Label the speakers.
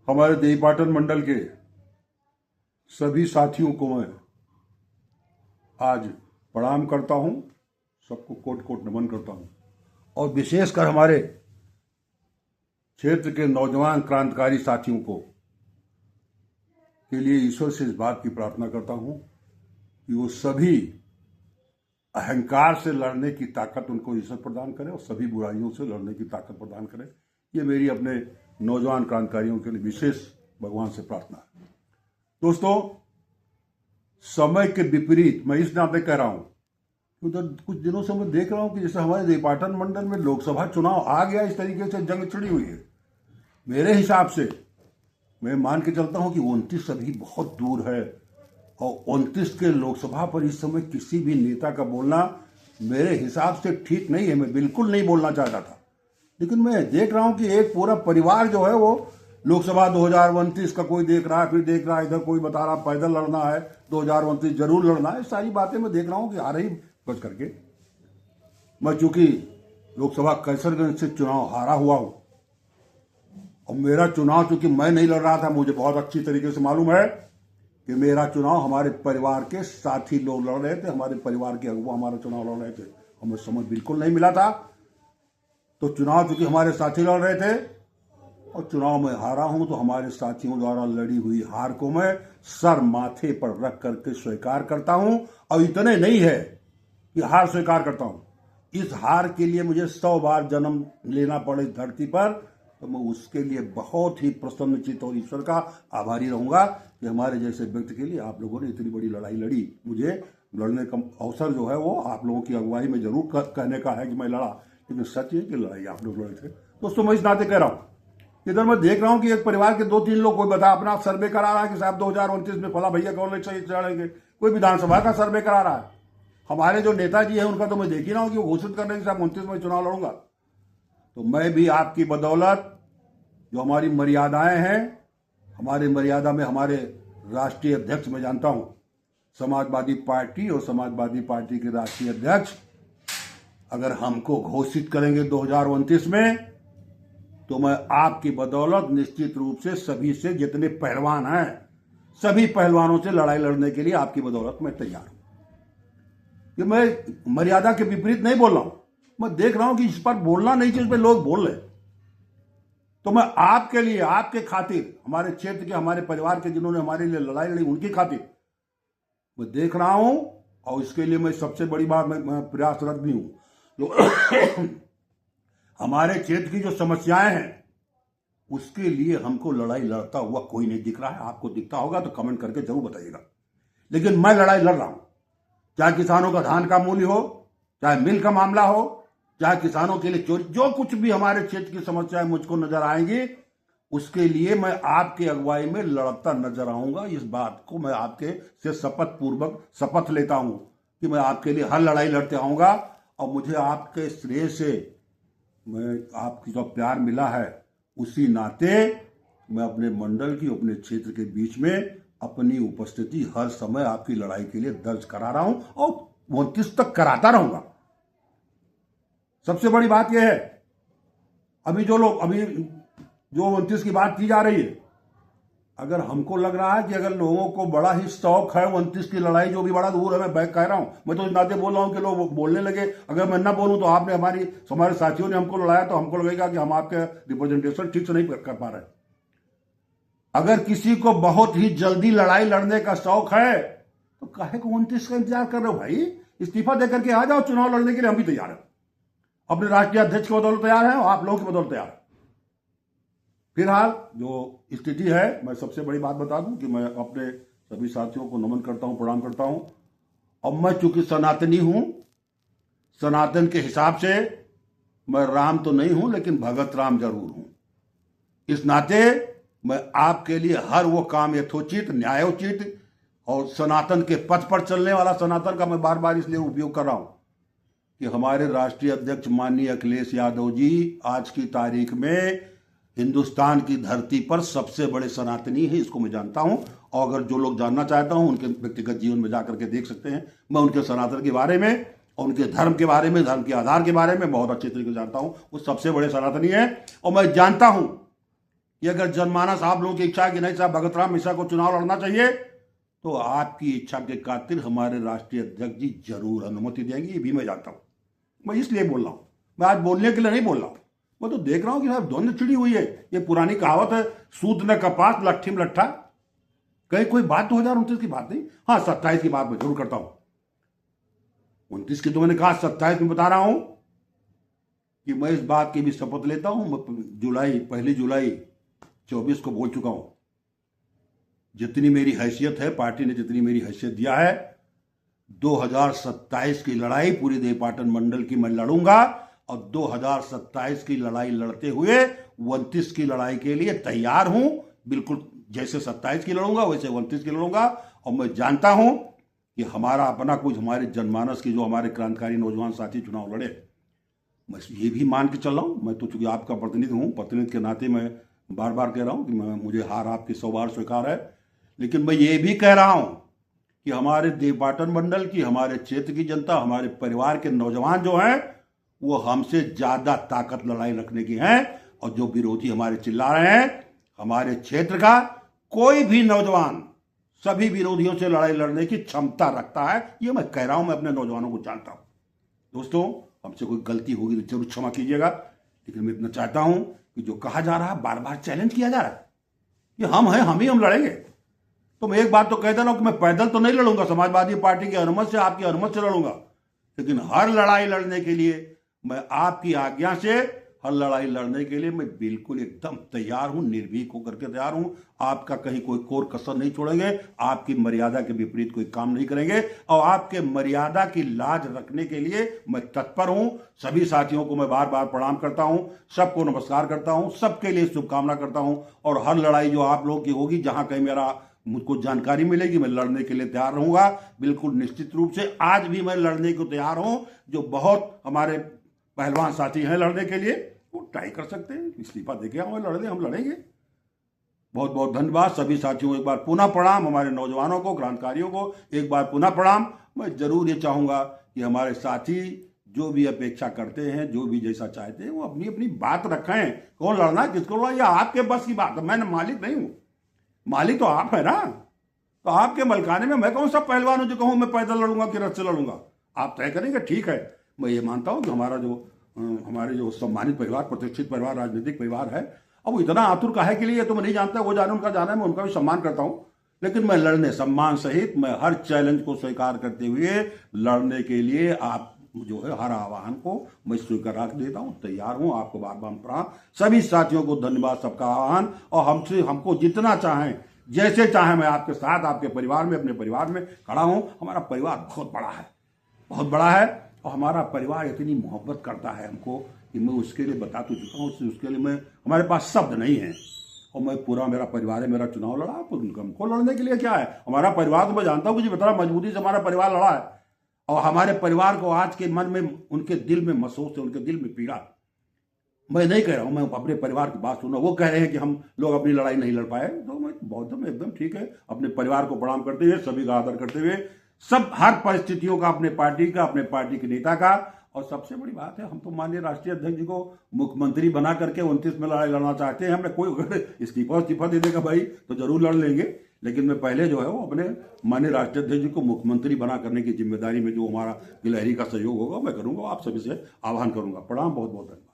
Speaker 1: हमारे देवीपाटन मंडल के सभी साथियों को मैं आज प्रणाम करता हूं, सबको कोट कोट नमन करता हूं और विशेषकर हमारे क्षेत्र के नौजवान क्रांतिकारी साथियों को के लिए ईश्वर से इस बात की प्रार्थना करता हूं कि वो सभी अहंकार से लड़ने की ताकत उनको ईश्वर प्रदान करे और सभी बुराइयों से लड़ने की ताकत प्रदान करे। ये मेरी अपने नौजवान क्रांतिकारियों के लिए विशेष भगवान से प्रार्थना है। दोस्तों, समय के विपरीत मैं इस नाते कह रहा हूं, उधर कुछ दिनों से मैं देख रहा हूं कि जैसे हमारे देवीपाटन मंडल में लोकसभा चुनाव आ गया, इस तरीके से जंग छिड़ी हुई है। मेरे हिसाब से मैं मान के चलता हूं कि 29 अभी बहुत दूर है और 29 के लोकसभा पर इस समय किसी भी नेता का बोलना मेरे हिसाब से ठीक नहीं है। मैं बिल्कुल नहीं बोलना चाहता था, लेकिन मैं देख रहा हूं कि एक पूरा परिवार जो है वो लोकसभा 2029 का कोई देख रहा है, फिर देख रहा है इधर कोई बता रहा पैदल लड़ना है, 2029 जरूर लड़ना है। सारी बातें मैं देख रहा हूं कि आ रही बच करके। मैं चूंकि लोकसभा कैसरगंज से चुनाव हारा हुआ हूं और मेरा चुनाव चूंकि मैं नहीं लड़ रहा था, मुझे बहुत अच्छी तरीके से मालूम है कि मेरा चुनाव हमारे परिवार के साथी लोग लड़ रहे थे, हमारे परिवार के अगुआ हमारा चुनाव लड़ रहे थे। हमें समझ बिल्कुल नहीं मिला था। तो चुनाव चूंकि हमारे साथी लड़ रहे थे और चुनाव में हारा हूं, तो हमारे साथियों द्वारा लड़ी हुई हार को मैं सर माथे पर रख करके स्वीकार करता हूं। और इतने नहीं है कि हार स्वीकार करता हूं, इस हार के लिए मुझे 100 बार जन्म लेना पड़े इस धरती पर, तो मैं उसके लिए बहुत ही प्रसन्नचित्त और ईश्वर का आभारी रहूंगा कि हमारे जैसे व्यक्ति के लिए आप लोगों ने इतनी बड़ी लड़ाई लड़ी। मुझे लड़ने का अवसर जो है वो आप लोगों की अगुवाई में जरूर कहने का है कि मैं लड़ा, लेकिन सच है कि लड़ाई आप लोग लड़े थे। दोस्तों, मैं इस नाते कह रहा हूं, इधर मैं देख रहा हूं कि एक परिवार के 2-3 लोग कोई बता अपना सर्वे करा रहा है कि साहब 2029 में फला भैया कौन चढ़ेंगे, कोई विधानसभा का सर्वे करा रहा है। हमारे जो नेताजी हैं उनका तो मैं देख ही रहा हूं कि वो घोषित कर रहे हैं कि साहब 29 में चुनाव लड़ूंगा। तो मैं भी आपकी बदौलत जो हमारी मर्यादाएं हैं, हमारी मर्यादा में हमारे राष्ट्रीय अध्यक्ष मैं जानता हूं, समाजवादी पार्टी और समाजवादी पार्टी के राष्ट्रीय अध्यक्ष अगर हमको घोषित करेंगे 2029 में, तो मैं आपकी बदौलत निश्चित रूप से सभी से जितने पहलवान हैं सभी पहलवानों से लड़ाई लड़ने के लिए आपकी बदौलत मैं तैयार हूं। कि मैं मर्यादा के विपरीत नहीं बोल रहा हूं, मैं देख रहा हूं कि इस पर बोलना नहीं चाहिए, इस पर लोग बोल रहे, तो मैं आपके लिए, आपके खातिर, हमारे क्षेत्र के, हमारे परिवार के जिन्होंने हमारे लिए लड़ाई लड़ी उनकी खातिर मैं देख रहा हूं। और इसके लिए मैं सबसे बड़ी बात मैं प्रयासरत भी हूं। जो हमारे क्षेत्र की जो समस्याएं हैं उसके लिए हमको लड़ाई लड़ता हुआ कोई नहीं दिख रहा है। आपको दिखता होगा तो कमेंट करके जरूर बताइएगा, लेकिन मैं लड़ाई लड़ रहा हूं। चाहे किसानों का धान का मूल्य हो, चाहे मिल का मामला हो, चाहे किसानों के लिए चोरी, जो कुछ भी हमारे क्षेत्र की समस्याएं मुझको नजर आएंगी उसके लिए मैं आपके अगुवाई में लड़ता नजर आऊंगा। इस बात को मैं आपके से शपथ पूर्वक शपथ लेता हूं कि मैं आपके लिए हर लड़ाई लड़ते आऊंगा। और मुझे आपके श्रेय से मैं आपकी जो प्यार मिला है उसी नाते मैं अपने मंडल की, अपने क्षेत्र के बीच में अपनी उपस्थिति हर समय आपकी लड़ाई के लिए दर्ज करा रहा हूं और 29 तक कराता रहूंगा। सबसे बड़ी बात यह है, अभी जो 29 की बात की जा रही है, अगर हमको लग रहा है कि अगर लोगों को बड़ा ही शौक है 29 की लड़ाई, जो भी बड़ा दूर है, मैं बैक कह रहा हूं, मैं तो इस नाते बोल रहा हूं कि लोग बोलने लगे। अगर मैं ना बोलूं तो आपने हमारे साथियों ने हमको लड़ाया तो हमको लगेगा कि हम आपके रिप्रेजेंटेशन ठीक से नहीं कर पा रहे। अगर किसी को बहुत ही जल्दी लड़ाई लड़ने का शौक है तो काहे को 29 का इंतजार कर रहे हो भाई? इस्तीफा देकर के आ जाओ, चुनाव लड़ने के लिए हम भी तैयार हैं। अपने राष्ट्रीय अध्यक्ष की बदौलत तैयार हैं और आप लोगों की बदौलत तैयार है। फिलहाल जो स्थिति है, मैं सबसे बड़ी बात बता दूं कि मैं अपने सभी साथियों को नमन करता हूं, प्रणाम करता हूं। और मैं चूंकि सनातनी हूं, सनातन के हिसाब से मैं राम तो नहीं हूं लेकिन भगत राम जरूर हूं। इस नाते मैं आपके लिए हर वो काम यथोचित, न्यायोचित और सनातन के पथ पर चलने वाला, सनातन का मैं बार बार इसलिए उपयोग कर रहा हूं कि हमारे राष्ट्रीय अध्यक्ष माननीय अखिलेश यादव जी आज की तारीख में हिंदुस्तान की धरती पर सबसे बड़े सनातनी हैं, इसको मैं जानता हूं। और अगर जो लोग जानना चाहता हूं उनके व्यक्तिगत जीवन में जाकर के देख सकते हैं। मैं उनके सनातन के बारे में और उनके धर्म के बारे में, धर्म के आधार के बारे में बहुत अच्छे तरीके से जानता हूं। वो सबसे बड़े सनातनी हैं और मैं जानता हूं कि अगर जनमानस आप लोगों की इच्छा है कि नहीं साहब भगत राम मिश्रा को चुनाव लड़ना चाहिए, तो आपकी इच्छा के खातिर हमारे राष्ट्रीय अध्यक्ष जी जरूर अनुमति देंगे, ये भी मैं जानता हूं। मैं इसलिए बोल रहा हूं, मैं आज बोलने के लिए नहीं बोल रहा हूं। मैं तो देख रहा हूं कि साहब द्वंद्व चिड़ी हुई है। ये पुरानी कहावत है, सूत न कपास लट्ठी में लट्ठा। कहीं कोई बात 2029 की बात नहीं। हाँ, 27 की बात मैं जरूर करता हूं। 29 की तो मैंने कहा, 27 में बता रहा हूं कि मैं इस बात की भी शपथ लेता हूं। मैं 1 जुलाई 24 को बोल चुका हूं, जितनी मेरी हैसियत है, पार्टी ने जितनी मेरी हैसियत दिया है, 2027 की लड़ाई पूरी देवपाटन मंडल की मैं लड़ूंगा। और 2027 की लड़ाई लड़ते हुए 29 की लड़ाई के लिए तैयार हूं। बिल्कुल जैसे 27 की लड़ूंगा वैसे 29 की लड़ूंगा। और मैं जानता हूं कि हमारा अपना कुछ, हमारे जनमानस की जो हमारे क्रांतिकारी नौजवान साथी चुनाव लड़े, मैं ये भी मान के चल रहा हूं। मैं तो चूंकि आपका प्रतिनिधि हूं, प्रतिनिधि के नाते मैं बार बार कह रहा हूं कि मुझे हार आपकी 100 बार स्वीकार है। लेकिन मैं ये भी कह रहा हूं कि हमारे देवपाटन मंडल की, हमारे क्षेत्र की जनता, हमारे परिवार के नौजवान जो हैं, वो हमसे ज्यादा ताकत लड़ाई रखने की हैं। और जो विरोधी हमारे चिल्ला रहे हैं, हमारे क्षेत्र का कोई भी नौजवान सभी विरोधियों से लड़ाई लड़ने की क्षमता रखता है। ये मैं कह रहा हूं, मैं अपने नौजवानों को जानता हूं। दोस्तों, हमसे कोई गलती होगी तो जरूर क्षमा कीजिएगा। लेकिन मैं इतना चाहता हूं कि जो कहा जा रहा है, बार बार चैलेंज किया जा रहा है, ये हम हैं, हम लड़ेंगे। तो मैं एक बात तो कह दे रहा हूं कि मैं पैदल तो नहीं लड़ूंगा, समाजवादी पार्टी की अनुमति से, आपकी अनुमति से लड़ूंगा। लेकिन हर लड़ाई लड़ने के लिए मैं आपकी आज्ञा से, हर लड़ाई लड़ने के लिए मैं बिल्कुल एकदम तैयार हूं, निर्भीक होकर के तैयार हूं। आपका कहीं कोई कोर कसर नहीं छोड़ेंगे, आपकी मर्यादा के विपरीत कोई काम नहीं करेंगे। और आपके मर्यादा की लाज रखने के लिए मैं तत्पर हूं। सभी साथियों को मैं बार बार प्रणाम करता हूं, सबको नमस्कार करता हूं, सबके लिए शुभकामना करता हूं। और हर लड़ाई जो आप लोगों की होगी, जहां कहीं मुझको जानकारी मिलेगी, मैं लड़ने के लिए तैयार रहूंगा। बिल्कुल निश्चित रूप से आज भी मैं लड़ने को तैयार हूं। जो बहुत हमारे पहलवान साथी हैं लड़ने के लिए, वो ट्राई कर सकते हैं, इस्तीफा देके हम लड़ने, हम लड़ेंगे। बहुत बहुत धन्यवाद सभी साथियों को। एक बार पुनः प्रणाम, हमारे नौजवानों को, क्रांतिकारियों को एक बार पुनः प्रणाम। मैं जरूर ये चाहूंगा कि हमारे साथी जो भी अपेक्षा करते हैं, जो भी जैसा चाहते हैं, वो अपनी अपनी बात रखें। कौन लड़ना है, किसको लड़ना, यह आपके बस की बात है। मैं मालिक नहीं हूं, मालिक तो आप है ना। तो आपके मलकाने में मैं कौन सा पहलवान हूं जो कहूं मैं पैदल लड़ूंगा कि रथ से लड़ूंगा। आप तय करेंगे, ठीक है। मैं ये मानता हूं कि हमारे जो सम्मानित परिवार, प्रतिष्ठित परिवार, राजनीतिक परिवार है, अब वो इतना आतुर काहे के लिए, तो मैं नहीं जानता। वो जाने, उनका जाना है, मैं उनका भी सम्मान करता हूं। लेकिन मैं लड़ने, सम्मान सहित मैं हर चैलेंज को स्वीकार करते हुए लड़ने के लिए आप जो है हर आह्वान को मैं स्वीकार देता हूं, तैयार हूं। आपको बार बार प्रणाम, सभी साथियों को धन्यवाद, सबका आह्वान। और हमको जितना चाहें, जैसे चाहें, मैं आपके साथ, आपके परिवार में, अपने परिवार में खड़ा हूं। हमारा परिवार बहुत बड़ा है, बहुत बड़ा है। और हमारा परिवार इतनी मोहब्बत करता है हमको कि मैं उसके लिए बता तो चुका हूँ, उसके लिए हमारे पास शब्द नहीं है। और मैं पूरा, मेरा परिवार है, मेरा चुनाव लड़ा, तो हमको लड़ने के लिए क्या है। हमारा परिवार तो मैं जानता हूँ कि बता मजबूती से हमारा परिवार लड़ा है। और हमारे परिवार को आज के मन में, उनके दिल में मसोस है, उनके दिल में पीड़ा। मैं नहीं कह रहा हूं, मैं अपने परिवार की बात सुन रहा हूं। वो कह रहे हैं कि हम लोग अपनी लड़ाई नहीं लड़ पाए, तो मैं बौद्ध में एकदम ठीक है। अपने परिवार को प्रणाम करते हुए, सभी का आदर करते हुए, सब हर परिस्थितियों का, अपने पार्टी का, अपने पार्टी के नेता का। और सबसे बड़ी बात है, हम तो माननीय राष्ट्रीय अध्यक्ष जी को मुख्यमंत्री बना करके 29 में लड़ाई लड़ना चाहते हैं। हमने कोई अगर इस्तीफा दे देगा भाई तो जरूर लड़ लेंगे। लेकिन मैं पहले जो है वो अपने माननीय राष्ट्रीय अध्यक्ष जी को मुख्यमंत्री बना करने की जिम्मेदारी में जो हमारा गिलहरी का सहयोग होगा मैं करूंगा। आप सभी से आह्वान करूंगा। प्रणाम, बहुत बहुत धन्यवाद।